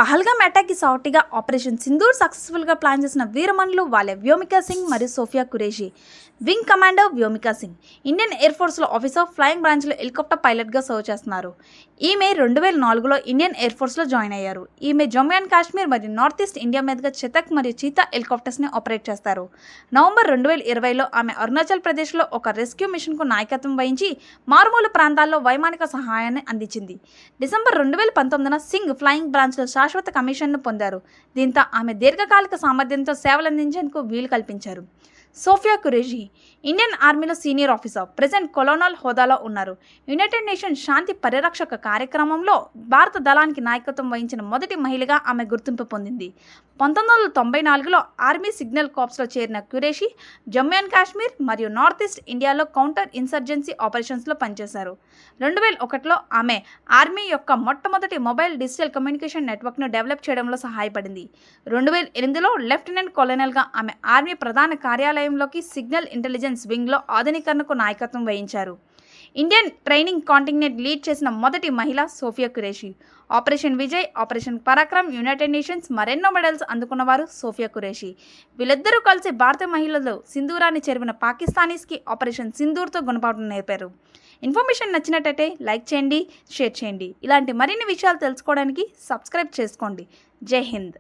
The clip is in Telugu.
పహల్గామ్ అటాక్కి సాటిగా ఆపరేషన్ సింధూర్ సక్సెస్ఫుల్గా ప్లాన్ చేసిన వీరమణులు వాళ్ళే వ్యోమికా సింగ్ మరియు Sofia Qureshi. Wing commander Vyomika Singh Indian air ఫోర్స్లో ఆఫీసర్ ఫ్లయింగ్ బ్రాంచ్లో హెలికాప్టర్ పైలట్గా సర్వ్ చేస్తున్నారు. ఈమె 2004లో ఇండియన్ ఎయిర్ ఫోర్స్లో జాయిన్ అయ్యారు. ఈమె జమ్మూ అండ్ కాశ్మీర్ మరియు నార్త్ ఈస్ట్ ఇండియా మీదుగా చతక్ మరియు చీతా హెలికాప్టర్స్ని ఆపరేట్ చేస్తారు. నవంబర్ 2020లో ఆమె అరుణాచల్ ప్రదేశ్లో ఒక రెస్క్యూ మిషన్కు నాయకత్వం వహించి మారుమూల ప్రాంతాల్లో వైమానిక సహాయాన్ని అందించింది. డిసెంబర్ 2019న సింగ్ ఫ్లయింగ్ బ్రాంచ్లో శాశ్వత కమిషన్ను పొందారు. దీంతో ఆమె దీర్ఘకాలిక సామర్థ్యంతో సేవలందించేందుకు వీలు కల్పించారు. సోఫియా ఖురేషీ ఇండియన్ ఆర్మీలో సీనియర్ ఆఫీసర్, ప్రెజెంట్ కొలోనల్ హోదాలో ఉన్నారు. యునైటెడ్ నేషన్స్ శాంతి పరిరక్షక కార్యక్రమంలో భారత దళానికి నాయకత్వం వహించిన మొదటి మహిళగా ఆమె గుర్తింపు పొందింది. 1994లో ఆర్మీ సిగ్నల్ కార్ప్స్లో చేరిన ఖురేషీ జమ్మూ అండ్ కాశ్మీర్ మరియు నార్త్ ఈస్ట్ ఇండియాలో కౌంటర్ ఇన్సర్జెన్సీ ఆపరేషన్స్లో పనిచేశారు. 2001లో ఆమె ఆర్మీ యొక్క మొట్టమొదటి మొబైల్ డిజిటల్ కమ్యూనికేషన్ నెట్వర్క్ను డెవలప్ చేయడంలో సహాయపడింది. 2008లో లెఫ్టినెంట్ కొలోనల్గా ఆమె ఆర్మీ ప్రధాన కార్యాలయంలోకి సిగ్నల్ ఇంటెలిజెన్స్ వింగ్లో ఆధునీకరణకు నాయకత్వం వహించారు. ఇండియన్ ట్రైనింగ్ కాంటింజెంట్ లీడ్ చేసిన మొదటి మహిళ Sofiya Qureshi. Operation Vijay, operation Parakram, United Nations మరెన్నో మెడల్స్ అందుకున్నవారు సోఫియా ఖురేషీ. వీళ్ళిద్దరూ కలిసి భారత మహిళలు సింధూరాన్ని చెరిపిన పాకిస్తానీస్కి ఆపరేషన్ సింధూర్తో గుణపాఠం నేర్పారు. ఇన్ఫర్మేషన్ నచ్చినట్టయితే లైక్ చేయండి, షేర్ చేయండి. ఇలాంటి మరిన్ని విషయాలు తెలుసుకోవడానికి సబ్స్క్రైబ్ చేసుకోండి. జై హింద్.